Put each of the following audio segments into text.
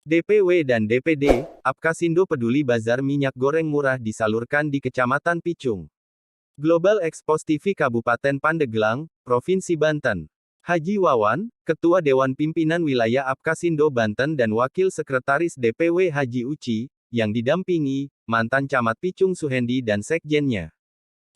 DPW dan DPD, Apkasindo peduli bazar minyak goreng murah disalurkan di Kecamatan Picung. Global Expos TV Kabupaten Pandeglang, Provinsi Banten. Haji Wawan, Ketua Dewan Pimpinan Wilayah Apkasindo Banten dan Wakil Sekretaris DPW Haji Uci, yang didampingi, mantan Camat Picung Suhendi dan Sekjennya.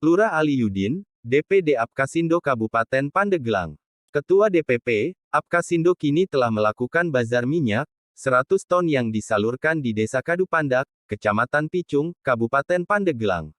Lurah Ali Yudin, DPD Apkasindo Kabupaten Pandeglang. Ketua DPP, Apkasindo kini telah melakukan bazar minyak, 100 ton yang disalurkan di Desa Kadupandak, Kecamatan Picung, Kabupaten Pandeglang.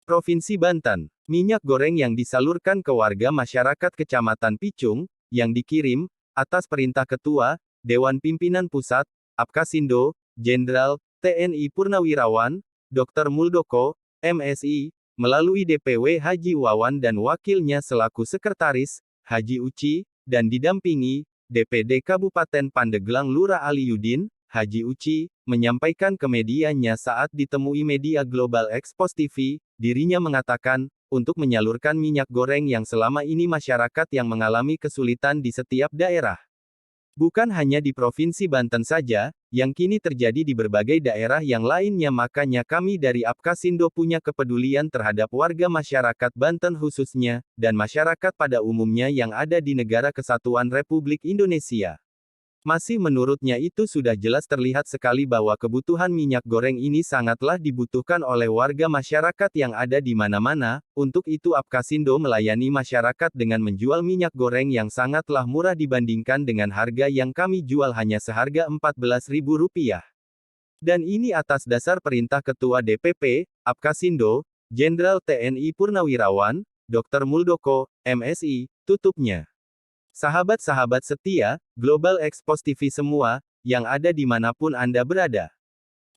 Provinsi Banten, minyak goreng yang disalurkan ke warga masyarakat Kecamatan Picung, yang dikirim, atas perintah Ketua, Dewan Pimpinan Pusat, Apkasindo, Jenderal, TNI Purnawirawan, Dr. Muldoko, MSI, melalui DPW Haji Wawan dan wakilnya selaku Sekretaris, Haji Uci, dan didampingi, DPD Kabupaten Pandeglang Lurah Ali Yudin, Haji Uci, menyampaikan ke medianya saat ditemui media Global Expos TV, dirinya mengatakan, untuk menyalurkan minyak goreng yang selama ini masyarakat yang mengalami kesulitan di setiap daerah. Bukan hanya di Provinsi Banten saja, yang kini terjadi di berbagai daerah yang lainnya, makanya kami dari Apkasindo punya kepedulian terhadap warga masyarakat Banten khususnya, dan masyarakat pada umumnya yang ada di Negara Kesatuan Republik Indonesia. Masih menurutnya itu sudah jelas terlihat sekali bahwa kebutuhan minyak goreng ini sangatlah dibutuhkan oleh warga masyarakat yang ada di mana-mana, untuk itu Apkasindo melayani masyarakat dengan menjual minyak goreng yang sangatlah murah dibandingkan dengan harga yang kami jual hanya seharga Rp14.000. Dan ini atas dasar perintah Ketua DPP, Apkasindo, Jenderal TNI Purnawirawan, Dr. Muldoko, MSI, tutupnya. Sahabat-sahabat setia, Global Expos TV semua, yang ada dimanapun Anda berada.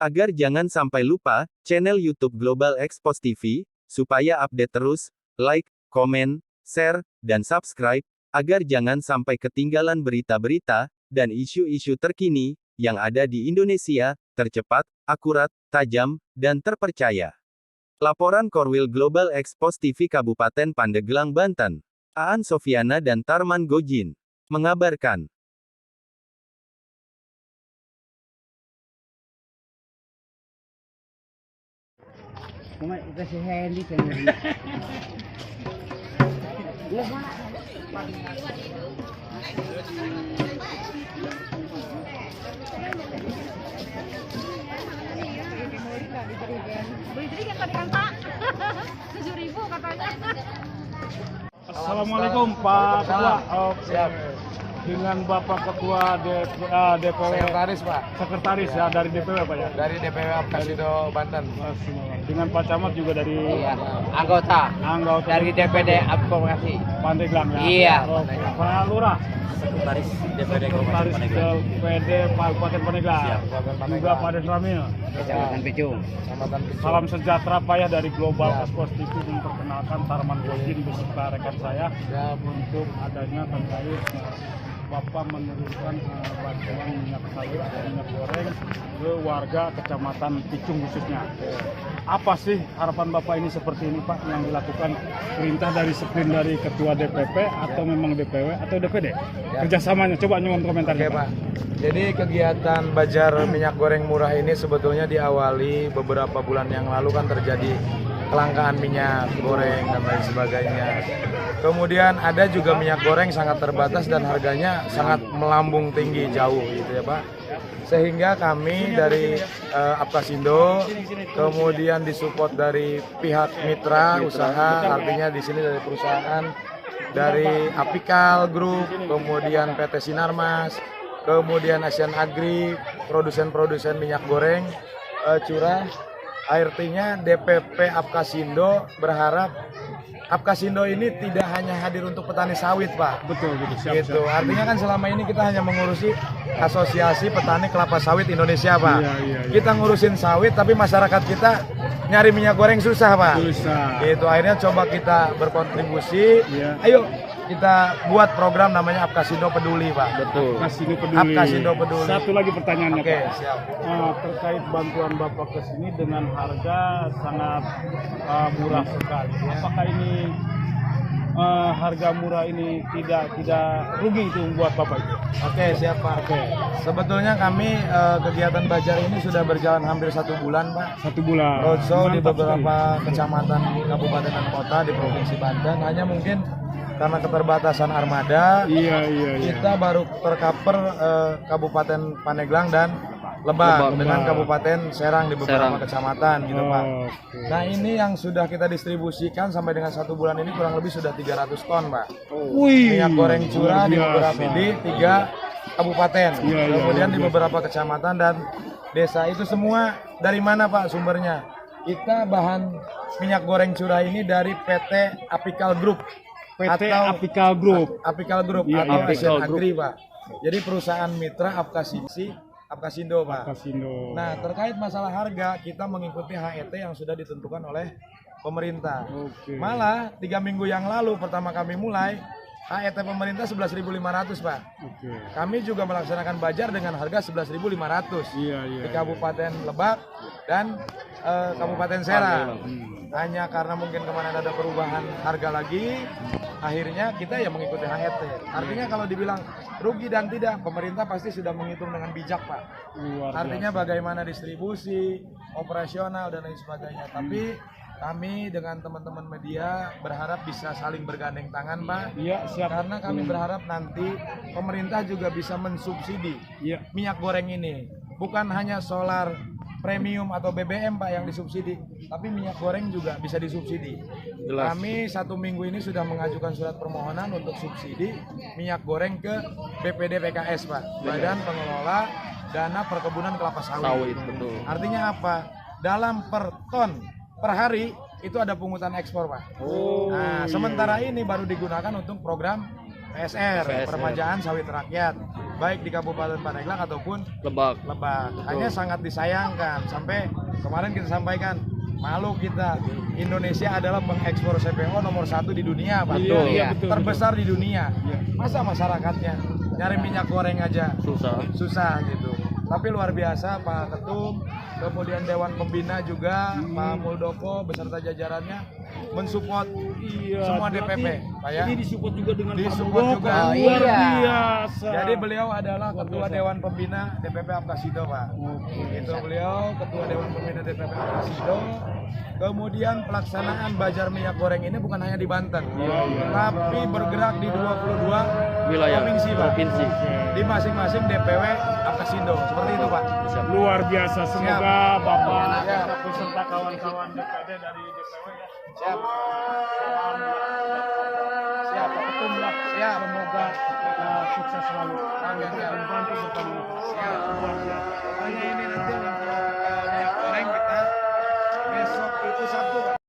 Agar jangan sampai lupa, channel YouTube Global Expos TV, supaya update terus, like, komen, share, dan subscribe, agar jangan sampai ketinggalan berita-berita, dan isu-isu terkini, yang ada di Indonesia, tercepat, akurat, tajam, dan terpercaya. Laporan Korwil Global Expos TV Kabupaten Pandeglang Banten. Aan Sofiana dan Tarman Gojin mengabarkan. Assalamualaikum Pak Ketua. Siap. Dengan Bapak Ketua DPW. Sekretaris Pak. Sekretaris ya dari DPW Pak ya. Dari DPW Apkasindo Banten. Dengan Pak Camat juga dari. Iya. Anggota. Dari DPD Advokasi. Pandeglang ya. Iya. Pak Lurah. Sekretaris DPD Sekretaris DPD Kabupaten Pandeglang. Juga Pak Desramil. Kecamatan Picung. Salam sejahtera Pak ya dari Global Expos TV, memperkenalkan Tarman Gojin beserta rekan saya untuk adanya terkait Bapak menurunkan bantuan minyak sawit atau minyak goreng ke warga Kecamatan Picung khususnya. Apa sih harapan Bapak ini seperti ini Pak, yang dilakukan perintah dari sprint dari Ketua DPP atau memang DPW atau DPD? Ya. Kerjasamanya, coba nyuwun komentar. Oke Pak. Jadi kegiatan bazar minyak goreng murah ini sebetulnya diawali beberapa bulan yang lalu kan terjadi kelangkaan minyak goreng dan lain sebagainya. Kemudian ada juga minyak goreng sangat terbatas dan harganya sangat melambung tinggi jauh gitu ya Pak. Sehingga kami dari Apkasindo kemudian disupport dari pihak mitra usaha, artinya di sini dari perusahaan dari Apikal Group, kemudian PT Sinarmas, kemudian Asian Agri, produsen-produsen minyak goreng curah. Artinya DPP Apkasindo berharap Apkasindo ini tidak hanya hadir untuk petani sawit, Pak. Betul, siap, gitu. Artinya kan selama ini kita hanya mengurusi Asosiasi Petani Kelapa Sawit Indonesia, Pak. Iya. Kita ngurusin sawit, tapi masyarakat kita nyari minyak goreng susah, Pak. Susah. Gitu. Akhirnya coba kita berkontribusi. Iya. Ayo kita buat program namanya Apkasindo Peduli, Pak. Betul. Apkasindo Peduli. Satu lagi pertanyaannya, Oke, Pak. siap. Terkait bantuan Bapak ke sini dengan harga sangat murah sekali. Apakah ini harga murah ini tidak rugi itu buat Bapak itu? Oke, siap Pak. Oke. Sebetulnya kami kegiatan Bajar ini sudah berjalan hampir 1 bulan Pak. 1 bulan. Roadshow di Mantap beberapa kecamatan, kabupaten dan kota di Provinsi Banten. Hanya mungkin karena keterbatasan armada, sekali. Iya. kita baru tercover Kabupaten Pandeglang dan Lebak dengan Kabupaten Serang di beberapa kecamatan gitu Pak. Oke. Nah ini yang sudah kita distribusikan sampai dengan 1 bulan ini kurang lebih sudah 300 ton Pak. Wih. Minyak goreng curah di luar beberapa biasa. di 3 kabupaten, Iya, kemudian luar di biasa. beberapa kecamatan dan desa. Itu semua dari mana Pak sumbernya? Kita bahan minyak goreng curah ini dari PT Apical Group. PT atau Apical Group. Apical Group Iya, atau Apical Asian Agri Pak. Jadi perusahaan mitra Apkasindo Pak. Kasindo. Nah terkait masalah harga kita mengikuti HET yang sudah ditentukan oleh pemerintah. Oke. Malah 3 minggu yang lalu pertama kami mulai HET pemerintah 11.500 Pak. Oke. Kami juga melaksanakan bajar dengan harga 11.500 Iya. di Kabupaten Lebak dan Kabupaten Serang. Hanya karena mungkin kemarin ada perubahan harga lagi, akhirnya kita ya mengikuti HET. Artinya kalau dibilang rugi dan tidak, pemerintah pasti sudah menghitung dengan bijak Pak. Luar Artinya bagaimana distribusi, operasional dan lain sebagainya. Tapi kami dengan teman-teman media berharap bisa saling bergandeng tangan Pak. Iya, siap. Karena kami berharap nanti pemerintah juga bisa mensubsidi Iya. minyak goreng ini. Bukan hanya solar premium atau BBM Pak yang disubsidi, tapi minyak goreng juga bisa disubsidi. Kami 1 minggu ini sudah mengajukan surat permohonan untuk subsidi minyak goreng ke BPD PKS Pak, Badan Pengelola Dana Perkebunan Kelapa Sawit. Artinya apa? Dalam per ton per hari itu ada pungutan ekspor Pak. Nah, sementara ini baru digunakan untuk program PSR, Permajaan Sawit Rakyat, baik di Kabupaten Pandeglang ataupun Lebak. Hanya sangat disayangkan sampai kemarin kita sampaikan, malu kita, Indonesia adalah pengekspor CPO nomor 1 di dunia Pak. Iya, betul. Terbesar di dunia. Iya. Masa masyarakatnya nyari minyak goreng aja susah gitu. Tapi luar biasa Pak Ketum, kemudian Dewan Pembina juga, Pak Muldoko beserta jajarannya mensupport semua DPP, Pak ya. Ini disupport juga dengan Pak Disupport Muldoko. juga. Luar Iya. biasa. Jadi beliau adalah Ketua Dewan Pembina DPP Apkasindo Pak. Itu beliau Ketua Dewan Pembina DPP Apkasindo. Kemudian pelaksanaan bajar minyak goreng ini bukan hanya di Banten, tapi bergerak di 22 Wilayah, provinsi Pak. provinsi. Di masing-masing DPW Apkasindo. Seperti itu Pak. Luar biasa. Semoga Bapak Ya. beserta kawan-kawan DPD dari DPW ya. Siap. Siap Pak Ketum lah. Siap. Semoga sukses selalu. Amin. Siap. Bantu bersama. Siap. Luar biasa. Pokoknya ini nanti untuk minyak goreng kita besok itu Sabtu Pak.